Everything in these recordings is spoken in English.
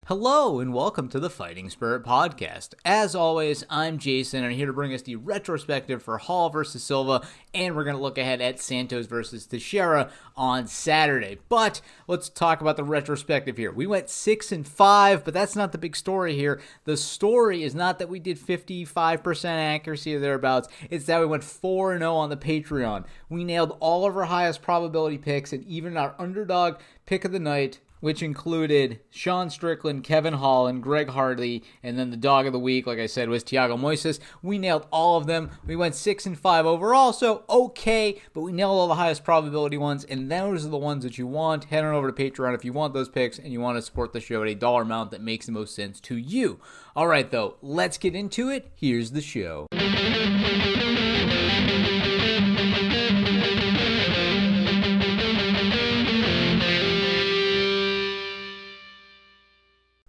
Hello and welcome to the Fighting Spirit Podcast. As always, I'm Jason and I'm here to bring us the retrospective for Hall versus Silva, and we're going to look ahead at Santos versus Teixeira on Saturday. But let's talk about the retrospective here. We went 6-5, but that's not the big story here. The story is not that we did 55% accuracy or thereabouts. It's that we went 4-0 on the Patreon. We nailed all of our highest probability picks and even our underdog pick of the night, which included Sean Strickland, Kevin Hall, and Greg Hardy, and then the dog of the week, like I said, was Thiago Moises. We nailed all of them. We went 6-5 overall, so okay, but we nailed all the highest probability ones, and those are the ones that you want. Head on over to Patreon if you want those picks and you want to support the show at a dollar amount that makes the most sense to you. All right, though, let's get into it. Here's the show.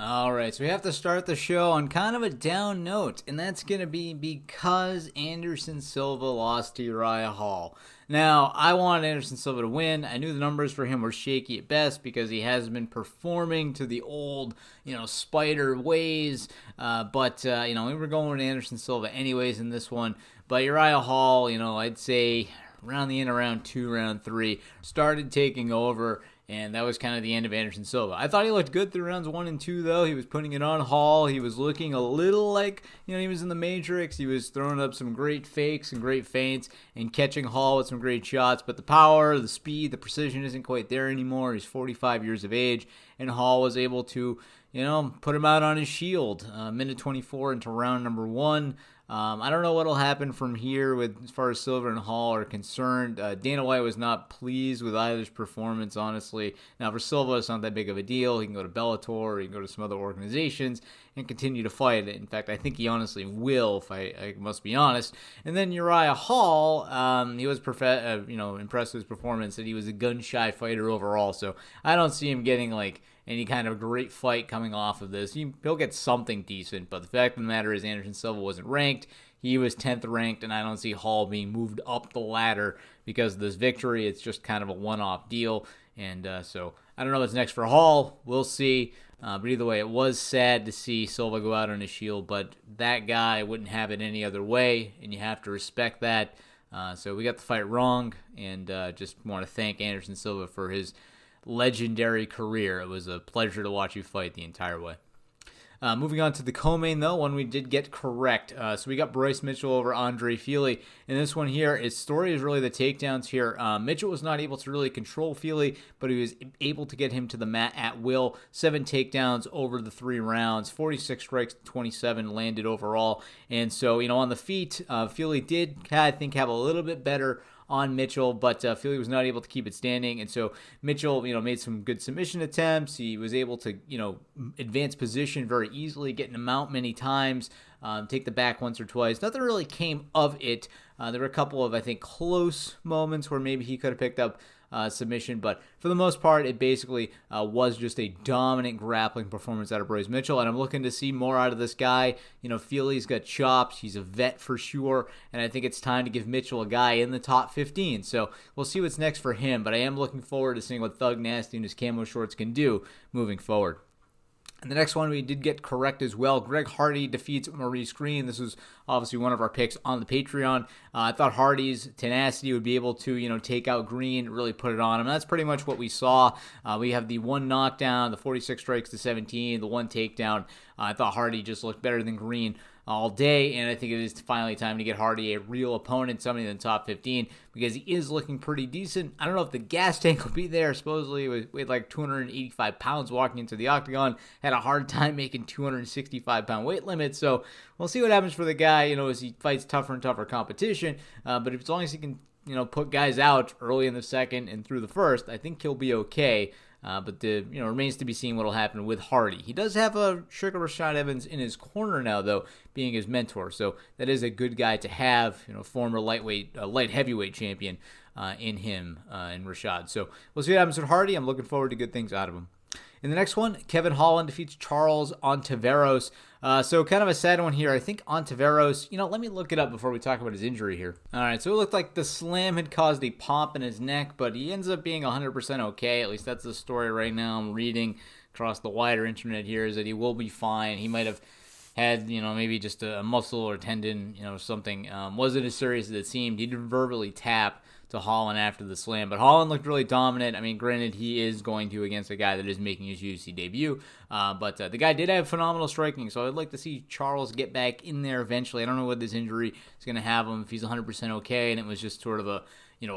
Alright, so we have to start the show on kind of a down note, and that's going to be because Anderson Silva lost to Uriah Hall. Now, I wanted Anderson Silva to win. I knew the numbers for him were shaky at best because he hasn't been performing to the old, spider ways, but we were going with Anderson Silva anyways in this one. But Uriah Hall, I'd say around the end of round 2, round 3, started taking over. And that was kind of the end of Anderson Silva. I thought he looked good through rounds 1 and 2, though. He was putting it on Hall. He was looking a little like, he was in the Matrix. He was throwing up some great fakes and great feints and catching Hall with some great shots. But the power, the speed, the precision isn't quite there anymore. He's 45 years of age, and Hall was able to, put him out on his shield. Minute 24 into round number 1. I don't know what will happen from here as far as Silva and Hall are concerned. Dana White was not pleased with either's performance, honestly. Now, for Silva, it's not that big of a deal. He can go to Bellator, or he can go to some other organizations and continue to fight. In fact, I think he honestly will, if I must be honest. And then Uriah Hall, he was impressed with his performance, that he was a gun-shy fighter overall. So I don't see him getting any kind of great fight coming off of this. He'll get something decent, but the fact of the matter is Anderson Silva wasn't ranked. He was 10th ranked, and I don't see Hall being moved up the ladder because of this victory. It's just kind of a one-off deal, and so I don't know what's next for Hall. We'll see, but either way, it was sad to see Silva go out on his shield, but that guy wouldn't have it any other way, and you have to respect that. So we got the fight wrong, and just want to thank Anderson Silva for his legendary career. It was a pleasure to watch you fight the entire way. Moving on to the co-main, though, one we did get correct. So we got Bryce Mitchell over Andre Fili. In this one here, its story is really the takedowns here. Mitchell was not able to really control Fili, but he was able to get him to the mat at will. 7 takedowns over the 3 rounds. 46 strikes, 27 landed overall. And so, on the feet, Fili did, I think, have a little bit better on Mitchell, but Fili was not able to keep it standing, and so Mitchell, made some good submission attempts. He was able to, advance position very easily, getting him out many times, take the back once or twice. Nothing really came of it. There were a couple of, I think, close moments where maybe he could have picked up submission, but for the most part, it basically was just a dominant grappling performance out of Bryce Mitchell, and I'm looking to see more out of this guy. Fili's got chops. He's a vet for sure, and I think it's time to give Mitchell a guy in the top 15, so we'll see what's next for him, but I am looking forward to seeing what Thug Nasty and his camo shorts can do moving forward. And the next one we did get correct as well. Greg Hardy defeats Maurice Green. This was obviously one of our picks on the Patreon. I thought Hardy's tenacity would be able to, take out Green, really put it on him. That's pretty much what we saw. We have the 1 knockdown, the 46 strikes to 17, the 1 takedown. I thought Hardy just looked better than Green all day, and I think it is finally time to get Hardy a real opponent, somebody in the top 15, because he is looking pretty decent. I don't know if the gas tank will be there. Supposedly, he weighed like 285 pounds walking into the octagon, had a hard time making 265-pound weight limit, so we'll see what happens for the guy, as he fights tougher and tougher competition, but as long as he can, put guys out early in the second and through the first, I think he'll be okay. But remains to be seen what will happen with Hardy. He does have a Sugar Rashad Evans in his corner now, though, being his mentor. So that is a good guy to have, former light heavyweight champion in him, in Rashad. So we'll see what happens with Hardy. I'm looking forward to good things out of him. In the next one, Kevin Holland defeats Charles Ontiveros. So kind of a sad one here. I think Ontiveros, let me look it up before we talk about his injury here. All right, so it looked like the slam had caused a pop in his neck, but he ends up being 100% okay. At least that's the story right now I'm reading. across the wider internet here is that he will be fine. He might have had, maybe just a muscle or tendon, something. Wasn't as serious as it seemed. He did verbally tap to Holland after the slam, but Holland looked really dominant. I mean, granted, he is going to against a guy that is making his UFC debut, but the guy did have phenomenal striking, so I'd like to see Charles get back in there eventually. I don't know what this injury is going to have him, if he's 100% okay, and it was just sort of a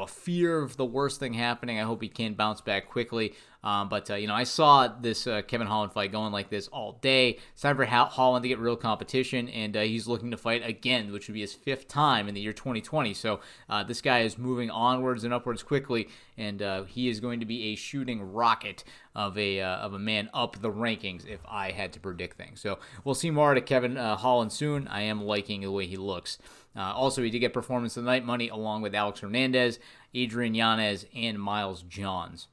fear of the worst thing happening. I hope he can bounce back quickly. But I saw this Kevin Holland fight going like this all day. It's time for Holland to get real competition, and he's looking to fight again, which would be his 5th time in the year 2020. So this guy is moving onwards and upwards quickly, and he is going to be a shooting rocket of a man up the rankings if I had to predict things. So we'll see more out of Kevin Holland soon. I am liking the way he looks. Also, he did get performance of the night money along with Alex Hernandez, Adrian Yanez, and Miles Johns.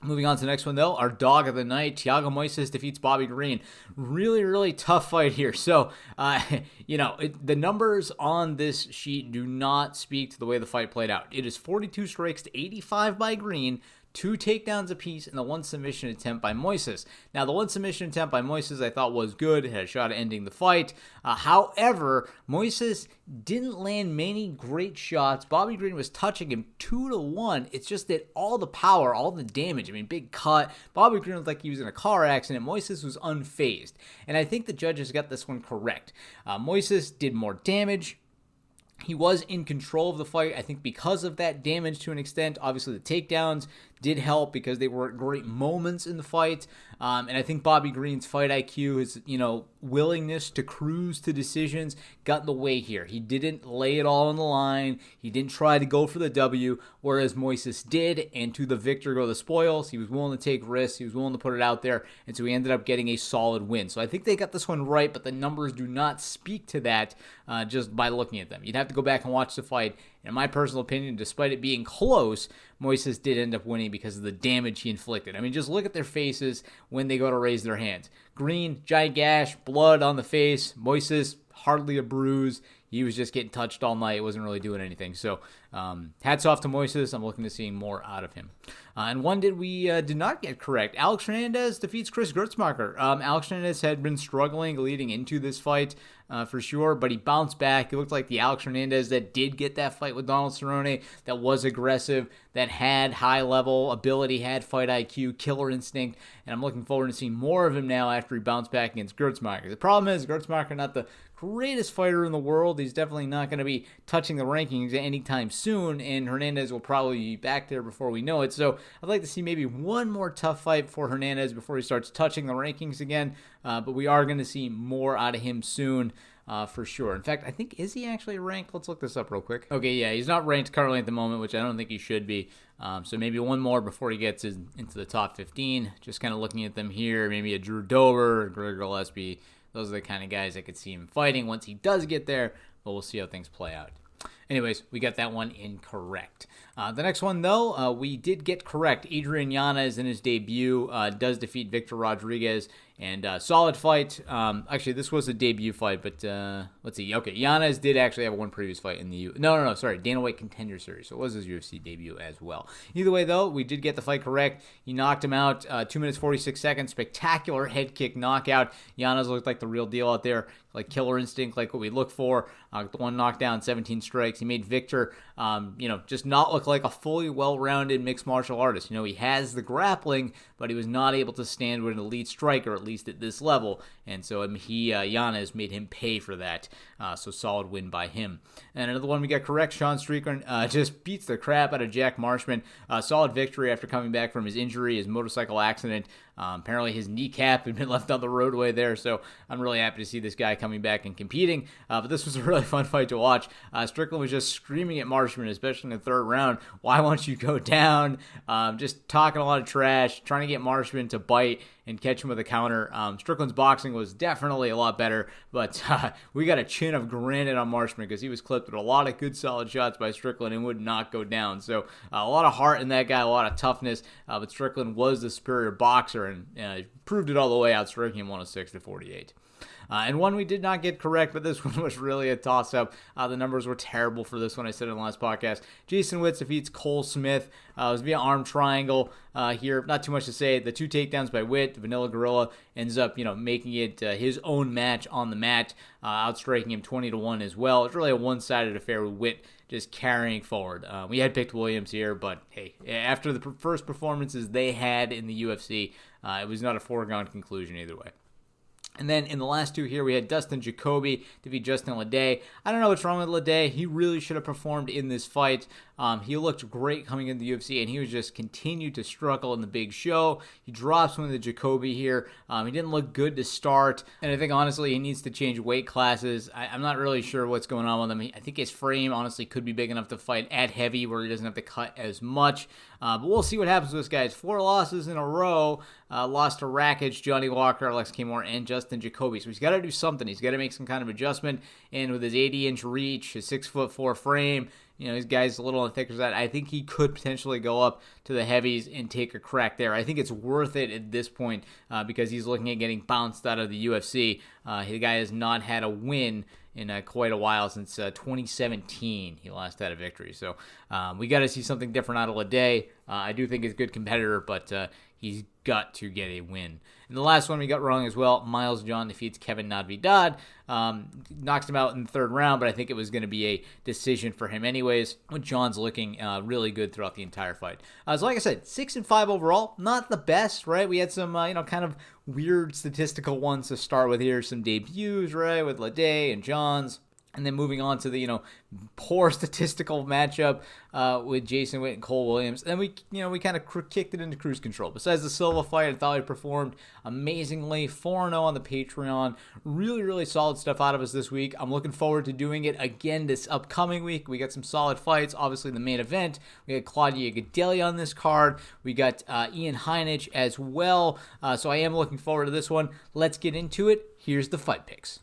Moving on to the next one, though, our dog of the night, Thiago Moises defeats Bobby Green. Really, really tough fight here. So, the numbers on this sheet do not speak to the way the fight played out. It is 42 strikes to 85 by Green, 2 takedowns apiece, and the 1 submission attempt by Moises. Now, the 1 submission attempt by Moises I thought was good, had a shot at ending the fight. However, Moises didn't land many great shots. Bobby Green was touching him 2-1. It's just that all the power, all the damage, big cut. Bobby Green looked like he was in a car accident. Moises was unfazed. And I think the judges got this one correct. Moises did more damage. He was in control of the fight, I think, because of that damage to an extent. Obviously, the takedowns did help because they were at great moments in the fight. And I think Bobby Green's fight IQ, his, willingness to cruise to decisions got in the way here. He didn't lay it all on the line. He didn't try to go for the W, whereas Moises did. And to the victor go the spoils. He was willing to take risks. He was willing to put it out there. And so he ended up getting a solid win. So I think they got this one right, but the numbers do not speak to that just by looking at them. You'd have to go back and watch the fight. And in my personal opinion, despite it being close, Moises did end up winning because of the damage he inflicted. Just look at their faces when they go to raise their hands. Green, giant gash, blood on the face. Moises, hardly a bruise. He was just getting touched all night. Wasn't really doing anything. So hats off to Moises. I'm looking to seeing more out of him. And one we did not get correct. Alex Hernandez defeats Chris Gertzmacher. Alex Hernandez had been struggling leading into this fight for sure, but he bounced back. He looked like the Alex Hernandez that did get that fight with Donald Cerrone, that was aggressive, that had high-level ability, had fight IQ, killer instinct, and I'm looking forward to seeing more of him now after he bounced back against Gertzmacher. The problem is Gertzmacher not the greatest fighter in the world. He's definitely not going to be touching the rankings anytime soon, and Hernandez will probably be back there before we know it. So I'd like to see maybe one more tough fight for Hernandez before he starts touching the rankings again, but we are going to see more out of him soon. For sure. In fact, I think, is he actually ranked? Let's look this up real quick. Okay, yeah, he's not ranked currently at the moment, which I don't think he should be. So maybe one more before he gets into the top 15. Just kind of looking at them here, maybe a Drew Dober, Gregor Gillespie. Those are the kind of guys I could see him fighting once he does get there, but we'll see how things play out. Anyways, we got that one incorrect. The next one, though, we did get correct. Adrian Yanez in his debut does defeat Victor Rodriguez, and solid fight. Actually, this was a debut fight, but let's see. Okay, Yanez did actually have one previous fight in the sorry, Dana White Contender Series, so it was his UFC debut as well. Either way, though, we did get the fight correct. He knocked him out 2 minutes 46 seconds. Spectacular head kick knockout. Yanez looked like the real deal out there, like killer instinct, like what we look for. The one knockdown, 17 strikes. He made Victor, just not look like a fully well-rounded mixed martial artist. He has the grappling, but he was not able to stand with an elite striker, at least at this level. And so Yanez made him pay for that. So solid win by him. And another one we got correct, Sean Strickland just beats the crap out of Jack Marshman. Solid victory after coming back from his injury, his motorcycle accident. Apparently his kneecap had been left on the roadway there, so I'm really happy to see this guy coming back and competing. But this was a really fun fight to watch. Strickland was just screaming at Marshman, especially in the third round, why won't you go down? Just talking a lot of trash, trying to get Marshman to bite and catch him with a counter. Strickland's boxing was definitely a lot better, but we got a chin of granite on Marshman because he was clipped with a lot of good solid shots by Strickland and would not go down. So a lot of heart in that guy, a lot of toughness, but Strickland was the superior boxer and proved it all the way out, striking him 106-48. And one we did not get correct, but this one was really a toss-up. The numbers were terrible for this one. I said in the last podcast. Jason Witz defeats Cole Smith. It was via arm triangle. here. Not too much to say. The 2 takedowns by Witt, Vanilla Gorilla ends up, making it his own match on the mat, outstriking him 20-1 as well. It's really a one-sided affair with Witt just carrying forward. We had picked Williams here, but hey, after the first performances they had in the UFC, it was not a foregone conclusion either way. And then in the last 2 here, we had Dustin Jacoby defeat Justin Leday. I don't know what's wrong with Leday. He really should have performed in this fight. He looked great coming into the UFC, and he was just continued to struggle in the big show. He drops one of the Jacoby here. He didn't look good to start, and I think, honestly, he needs to change weight classes. I'm not really sure what's going on with him. I think his frame, honestly, could be big enough to fight at heavy where he doesn't have to cut as much. But we'll see what happens with this guy. It's 4 losses in a row. Lost to Rakic, Johnny Walker, Alex Kimore, and Justin Jacoby. So he's got to do something. He's got to make some kind of adjustment. And with his 80-inch reach, his 6'4" frame, his guy's a little on the thicker side. I think he could potentially go up to the heavies and take a crack there. I think it's worth it at this point because he's looking at getting bounced out of the UFC. The guy has not had a win in quite a while, since 2017 he last had a victory. So we got to see something different out of Leday. I do think he's a good competitor, but he's got to get a win. And the last one we got wrong as well. Miles John defeats Kevin Natividad. Knocks him out in the 3rd round, but I think it was going to be a decision for him anyways. With John's looking really good throughout the entire fight. So like I said, 6-5 overall. Not the best, right? We had some, kind of weird statistical ones to start with here. Some debuts, right, with Leday and Johns. And then moving on to the, poor statistical matchup with Jason Witt and Cole Williams. And then we kind of kicked it into cruise control. Besides the Silva fight, I thought he performed amazingly. 4-0 on the Patreon. Really, really solid stuff out of us this week. I'm looking forward to doing it again this upcoming week. We got some solid fights. Obviously, the main event. We got Claudia Gadelha on this card. We got Ian Heinich as well. So I am looking forward to this one. Let's get into it. Here's the fight picks.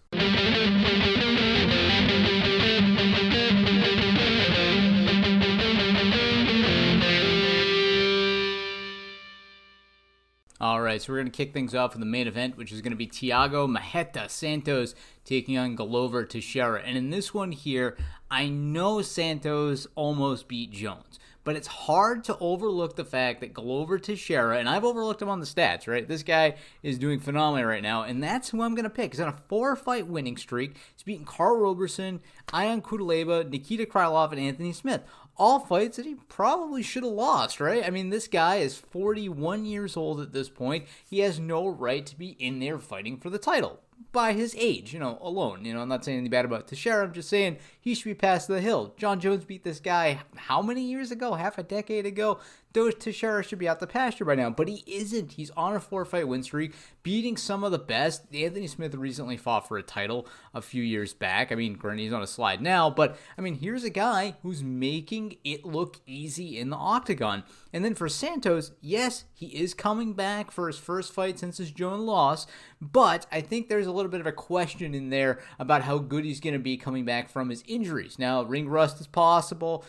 All right, so we're going to kick things off with the main event, which is going to be Thiago Marreta Santos taking on Glover Teixeira. And in this one here, I know Santos almost beat Jones, but it's hard to overlook the fact that Glover Teixeira, and I've overlooked him on the stats, right? This guy is doing phenomenally right now, and that's who I'm going to pick. He's on a 4-fight winning streak. He's beaten Carl Roberson, Ion Kudaleba, Nikita Krylov, and Anthony Smith. All fights that he probably should have lost, right? I mean, this guy is 41 years old at this point. He has no right to be in there fighting for the title by his age, alone. I'm not saying anything bad about Teixeira. I'm just saying he should be past the hill. John Jones beat this guy how many years ago? Half a decade ago? Teixeira should be out the pasture by now, but he isn't. He's on a 4-fight win streak, beating some of the best. Anthony Smith recently fought for a title a few years back. I mean, granted, he's on a slide now, but I mean, here's a guy who's making it look easy in the octagon. And then for Santos, yes, he is coming back for his first fight since his Jones loss, but I think there's a little bit of a question in there about how good he's going to be coming back from his injuries. Now, ring rust is possible.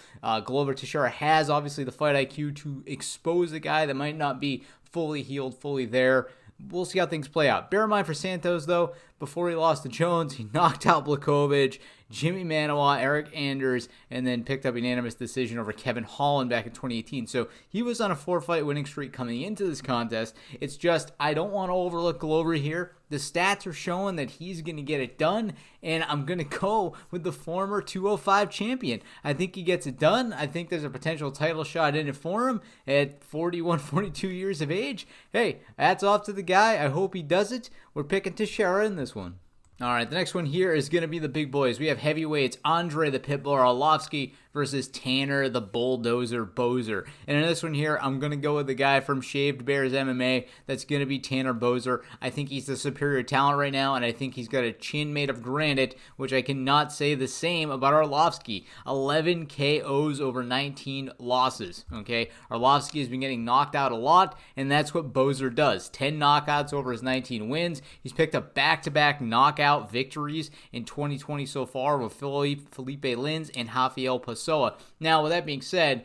Glover Teixeira has obviously the fight IQ to expose a guy that might not be fully healed, fully there. We'll see how things play out. Bear in mind for Santos, though, before he lost to Jones, he knocked out Blachowicz, Jimmy Manawa, Eric Anders, and then picked up a unanimous decision over Kevin Holland back in 2018. So he was on a 4-fight winning streak coming into this contest. It's just, I don't want to overlook Glover here. The stats are showing that he's going to get it done, and I'm going to go with the former 205 champion. I think he gets it done. I think there's a potential title shot in it for him at 41, 42 years of age. Hey, hats off to the guy. I hope he does it. We're picking Teixeira in this one. All right, the next one here is going to be the big boys. We have heavyweights Andre the Pitbull Arlovsky versus Tanner the Bulldozer Boser. And in this one here, I'm going to go with the guy from Shaved Bears MMA. That's going to be Tanner Boser. I think he's the superior talent right now, and I think he's got a chin made of granite, which I cannot say the same about Arlovsky. 11 KOs over 19 losses, okay? Arlovsky has been getting knocked out a lot, and that's what Boser does. 10 knockouts over his 19 wins. He's picked up back-to-back knockout victories in 2020 so far with Felipe Lins and Rafael Pessoa. Now, with that being said,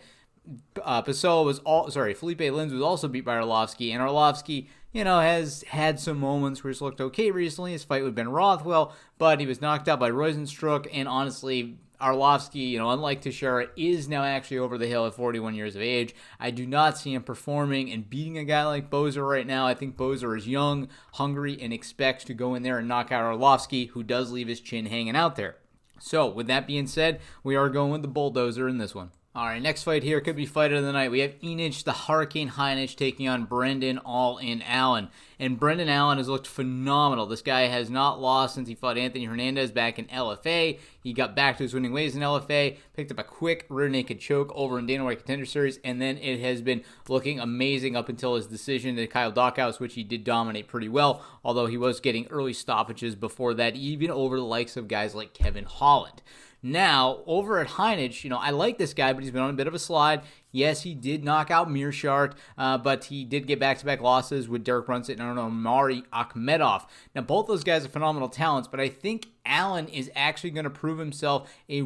Felipe Lins was also beat by Arlovsky, and Arlovsky, has had some moments where he's looked okay recently. His fight with Ben Rothwell, but he was knocked out by Rosenstruck, and honestly, Arlovsky, unlike Teixeira, is now actually over the hill at 41 years of age. I do not see him performing and beating a guy like Bozer right now. I think Bozer is young, hungry, and expects to go in there and knock out Arlovsky, who does leave his chin hanging out there. So, with that being said, we are going with the bulldozer in this one. All right, next fight here could be fight of the night. We have Enich, the Hurricane Heinich, taking on Brendan All-In Allen. And Brendan Allen has looked phenomenal. This guy has not lost since he fought Anthony Hernandez back in LFA. He got back to his winning ways in LFA, picked up a quick rear naked choke over in Dana White Contender Series, and then it has been looking amazing up until his decision to Kyle Dockhouse, which he did dominate pretty well, although he was getting early stoppages before that, even over the likes of guys like Kevin Holland. Now, over at Heinich, I like this guy, but he's been on a bit of a slide. Yes, he did knock out Mearshart, but he did get back-to-back losses with Derek Brunson and Omari Akhmedov. Now, both those guys are phenomenal talents, but I think Allen is actually going to prove himself a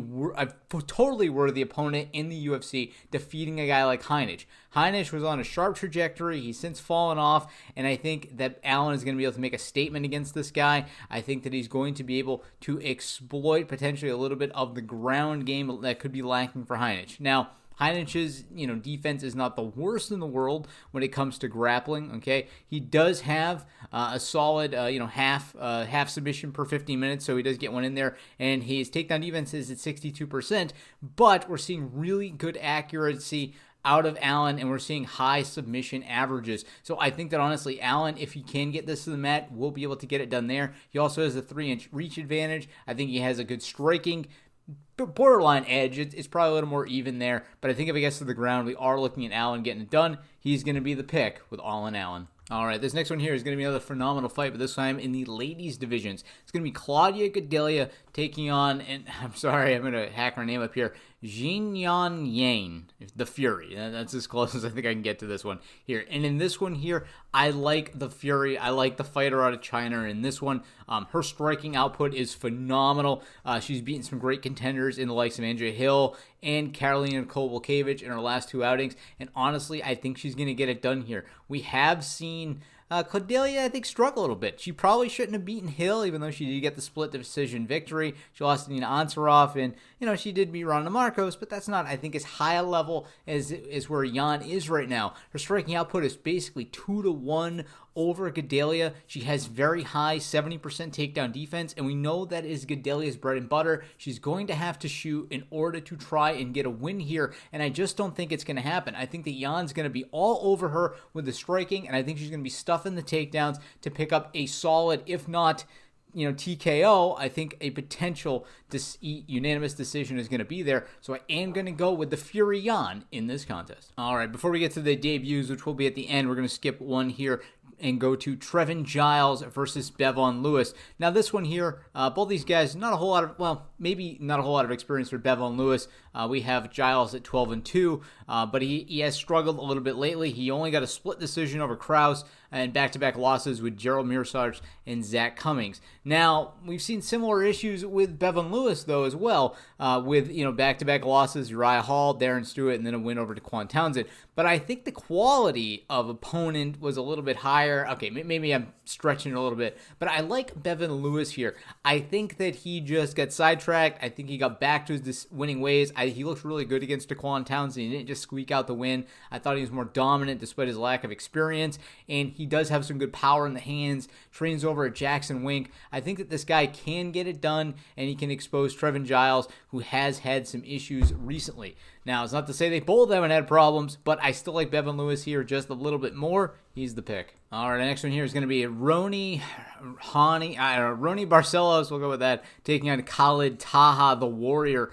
totally worthy opponent in the UFC, defeating a guy like Heinich. Heinich was on a sharp trajectory. He's since fallen off, and I think that Allen is going to be able to make a statement against this guy. I think that he's going to be able to exploit potentially a little bit of the ground game that could be lacking for Heinich. Now, Heinich's, defense is not the worst in the world when it comes to grappling. Okay, he does have a solid, half submission per 15 minutes, so he does get one in there, and his takedown defense is at 62%. But we're seeing really good accuracy out of Allen, and we're seeing high submission averages. So I think that honestly, Allen, if he can get this to the mat, will be able to get it done there. He also has a 3-inch reach advantage. I think he has a good striking borderline edge. It's probably a little more even there, but I think if it gets to the ground, we are looking at Allen getting it done. He's going to be the pick with All-In Allen. All right, this next one here is going to be another phenomenal fight, but this time in the ladies' divisions. It's going to be Claudia Gadelha taking on, and I'm sorry, I'm going to hack her name up here, Jinyan Yang, the Fury. That's as close as I think I can get to this one here. And in this one here, I like the Fury. I like the fighter out of China. In this one, her striking output is phenomenal. She's beaten some great contenders in the likes of Andrea Hill and Karolina Kowalkiewicz in her last two outings. And honestly, I think she's going to get it done here. We have seen Cordelia, I think, struggle a little bit. She probably shouldn't have beaten Hill, even though she did get the split decision victory. She lost to Nina Ansaroff, and, she did beat Ronda Marcos, but that's not, I think, as high a level as where Jan is right now. Her striking output is basically 2-1 over Gadelha. She has very high 70% takedown defense, and we know that is Gadelha's bread and butter. She's going to have to shoot in order to try and get a win here, and I just don't think it's going to happen. I think that Jan's going to be all over her with the striking, and I think she's going to be stuffing the takedowns to pick up a solid, if not TKO. I think a potential unanimous decision is going to be there. So I am going to go with the Fury Jan in this contest. All right, before we get to the debuts, which will be at the end, we're going to skip one here and go to Trevin Giles versus Bevon Lewis. Now this one here, both these guys, maybe not a whole lot of experience for Bevon Lewis. We have Giles at 12-2, but he has struggled a little bit lately. He only got a split decision over Krause and back-to-back losses with Gerald Mearshart and Zach Cummings. Now, we've seen similar issues with Bevon Lewis, though, as well, with, back-to-back losses, Uriah Hall, Darren Stewart, and then a win over to Quan Townsend. But I think the quality of opponent was a little bit higher. Okay, maybe I'm stretching it a little bit, but I like Bevon Lewis here. I think that he just got sidetracked. I think he got back to his winning ways. He looked really good against Daquan Townsend. He didn't just squeak out the win. I thought he was more dominant despite his lack of experience, and he does have some good power in the hands, trains over at Jackson Wink. I think that this guy can get it done, and he can expose Trevin Giles, who has had some issues recently. Now, it's not to say they both haven't had problems, but I still like Bevon Lewis here just a little bit more. He's the pick. All right, the next one here is going to be Rony Barcelos, we'll go with that, taking on Khalid Taha, the Warrior,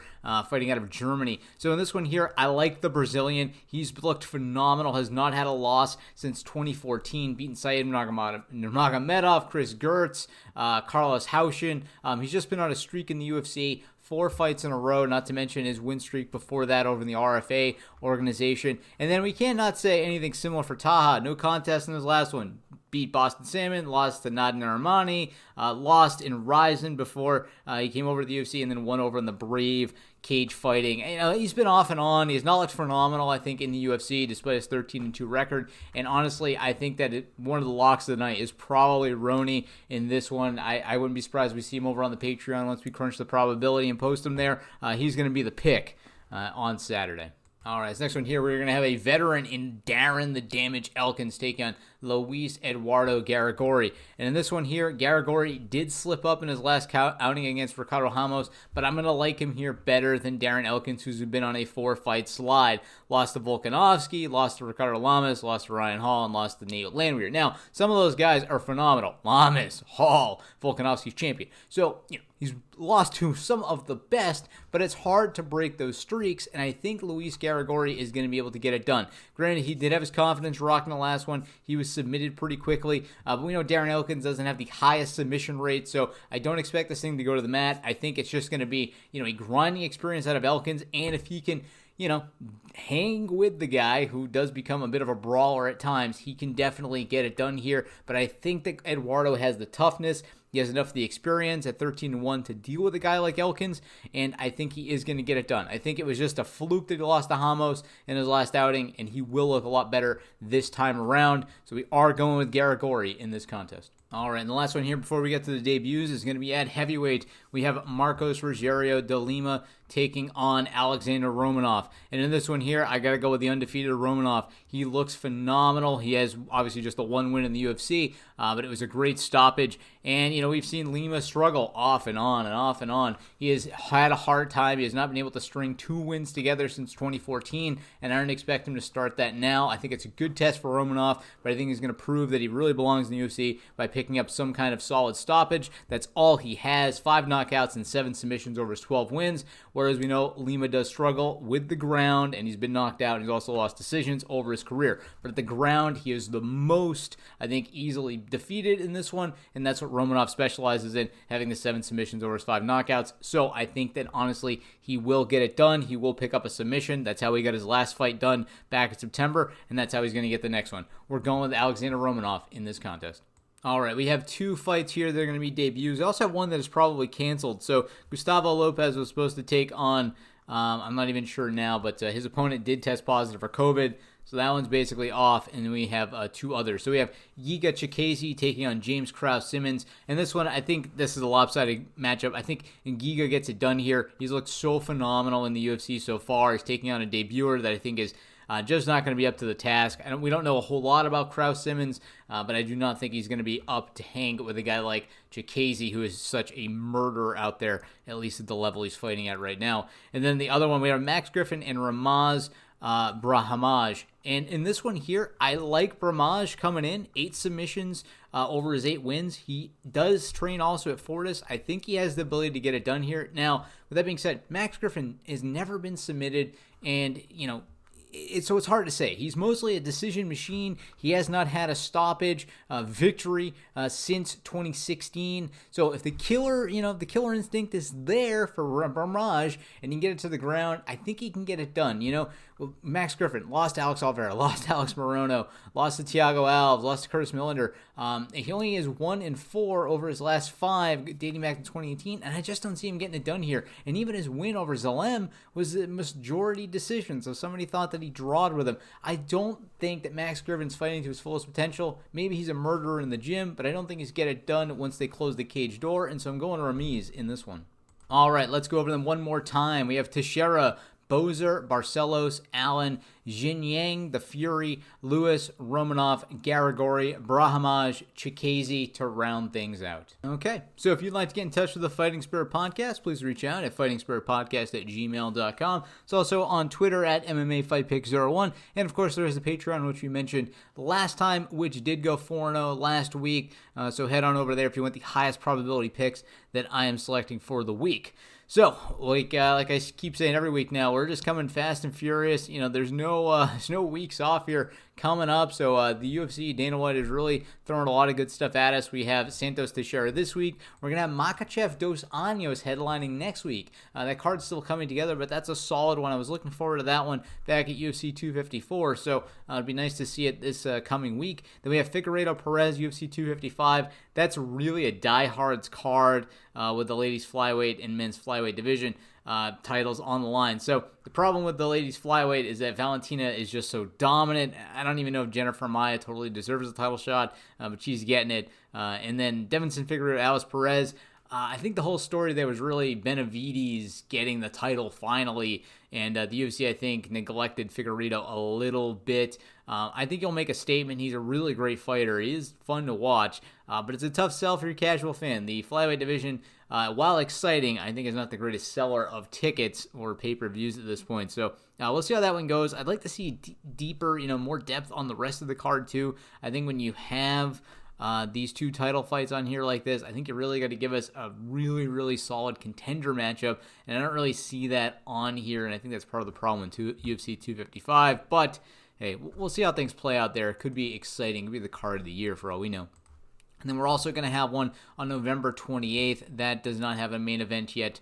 fighting out of Germany. So in this one here, I like the Brazilian. He's looked phenomenal, has not had a loss since 2014, beaten Said Nurmagomedov, Chris Gertz, Carlos Haushin. He's just been on a streak in the UFC. 4 fights in a row, not to mention his win streak before that over in the RFA organization. And then we cannot say anything similar for Taha. No contest in his last one. beat Boston Salmon, lost to Nadin Armani, lost in Ryzen before he came over to the UFC, and then won over in the Brave cage fighting. He's been off and on. He's not looked phenomenal, I think, in the UFC, despite his 13-2 record. And honestly, I think that one of the locks of the night is probably Roney in this one. I wouldn't be surprised if we see him over on the Patreon once we crunch the probability and post him there. He's going to be the pick on Saturday. All right, this next one here, we're going to have a veteran in Darren the Damage Elkins take on Luis Eduardo Garagorri. And in this one here, Garagorri did slip up in his last outing against Ricardo Ramos, but I'm going to like him here better than Darren Elkins, who's been on a 4-fight slide. Lost to Volkanovski, lost to Ricardo Lamas, lost to Ryan Hall, and lost to Nate Landwehr. Now, some of those guys are phenomenal. Lamas, Hall, Volkanovski's champion. So, he's lost to some of the best, but it's hard to break those streaks, and I think Luis Garagorri is going to be able to get it done. Granted, he did have his confidence rocking the last one. He was submitted pretty quickly, but we know Darren Elkins doesn't have the highest submission rate, so I don't expect this thing to go to the mat. I think it's just going to be, a grinding experience out of Elkins, and if he can hang with the guy who does become a bit of a brawler at times, he can definitely get it done here. But I think that Eduardo has the toughness. He has enough of the experience at 13-1 to deal with a guy like Elkins, and I think he is going to get it done. I think it was just a fluke that he lost to Ramos in his last outing, and he will look a lot better this time around. So we are going with Garagorri in this contest. All right, and the last one here before we get to the debuts is going to be at heavyweight. We have Marcos Rogério de Lima taking on Alexander Romanov. And in this one here, I got to go with the undefeated Romanov. He looks phenomenal. He has obviously just the one win in the UFC, but it was a great stoppage. And, we've seen Lima struggle off and on and off and on. He has had a hard time. He has not been able to string 2 wins together since 2014, and I don't expect him to start that now. I think it's a good test for Romanov, but I think he's going to prove that he really belongs in the UFC by picking up some kind of solid stoppage. That's all he has. 5 knockouts and 7 submissions over his 12 wins, whereas we know Lima does struggle with the ground, and he's been knocked out. He's also lost decisions over his career. But at the ground, he is the most, I think, easily defeated in this one, and that's what Romanov specializes in, having the 7 submissions over his 5 knockouts. So I think that, honestly, he will get it done. He will pick up a submission. That's how he got his last fight done back in September, and that's how he's going to get the next one. We're going with Alexander Romanov in this contest. All right, we have 2 fights here that are going to be debuts. We also have one that is probably canceled. So Gustavo Lopez was supposed to take on, I'm not even sure now, but his opponent did test positive for COVID. So that one's basically off, and then we have 2 others. So we have Giga Chikadze taking on James Krause-Simmons. And this one, I think this is a lopsided matchup. I think Giga gets it done here. He's looked so phenomenal in the UFC so far. He's taking on a debuter that I think is just not going to be up to the task. We don't know a whole lot about Krause-Simmons, but I do not think he's going to be up to hang with a guy like Chikadze, who is such a murderer out there, at least at the level he's fighting at right now. And then the other one, we have Max Griffin and Ramaz Brahimaj. And in this one here, I like Brahimaj coming in, 8 submissions over his 8 wins. He does train also at Fortis. I think he has the ability to get it done here. Now, with that being said, Max Griffin has never been submitted, and, so it's hard to say. He's mostly a decision machine. He has not had a stoppage victory since 2016. So if the killer, the killer instinct is there for Brahimaj and he can get it to the ground, I think he can get it done. Max Griffin lost to Alex Oliveira, lost to Alex Morono, lost to Thiago Alves, lost to Curtis Millender. He only is 1-4 over his last 5, dating back to 2018, and I just don't see him getting it done here. And even his win over Zalem was a majority decision, so somebody thought that he drawed with him. I don't think that Max Griffin's fighting to his fullest potential. Maybe he's a murderer in the gym, but I don't think he's get it done once they close the cage door, and so I'm going Ramiz in this one. All right, let's go over them one more time. We have Teixeira, Bozer, Barcelos, Allen, Jin Yang, The Fury, Lewis, Romanov, Garagorri, Brahimaj, Chikadze to round things out. Okay, so if you'd like to get in touch with the Fighting Spirit Podcast, please reach out at fightingspiritpodcast@gmail.com. It's also on Twitter at MMAFightPick01. And of course, there is the Patreon, which we mentioned last time, which did go 4-0 last week. So head on over there if you want the highest probability picks that I am selecting for the week. So, like I keep saying every week now, we're just coming fast and furious. There's no weeks off here coming up. So the UFC, Dana White is really throwing a lot of good stuff at us. We have Santos Teixeira this week. We're going to have Makhachev Dos Anjos headlining next week. That card's still coming together, but that's a solid one. I was looking forward to that one back at UFC 254, so it'd be nice to see it this coming week. Then we have Figueiredo Perez, UFC 255. That's really a diehards card with the ladies flyweight and men's flyweight division titles on the line. So the problem with the ladies flyweight is that Valentina is just so dominant. I don't even know if Jennifer Maia totally deserves a title shot, but she's getting it. And then Devinson Figueiredo, Alice Perez. I think the whole story there was really Benavides getting the title finally, and the UFC, I think, neglected Figueiredo a little bit. I think he'll make a statement. He's a really great fighter. He is fun to watch, but it's a tough sell for your casual fan. The flyweight division, while exciting, I think is not the greatest seller of tickets or pay-per-views at this point. So we'll see how that one goes. I'd like to see deeper, more depth on the rest of the card too. I think when you have these two title fights on here like this, I think you really got to give us a really, really solid contender matchup, and I don't really see that on here, and I think that's part of the problem in UFC 255, but hey, we'll see how things play out there. It could be exciting. It could be the card of the year for all we know. And then we're also going to have one on November 28th. That does not have a main event yet.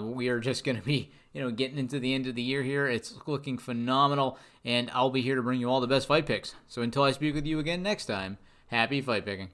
We are just going to be, getting into the end of the year here. It's looking phenomenal, and I'll be here to bring you all the best fight picks. So until I speak with you again next time, happy fight picking.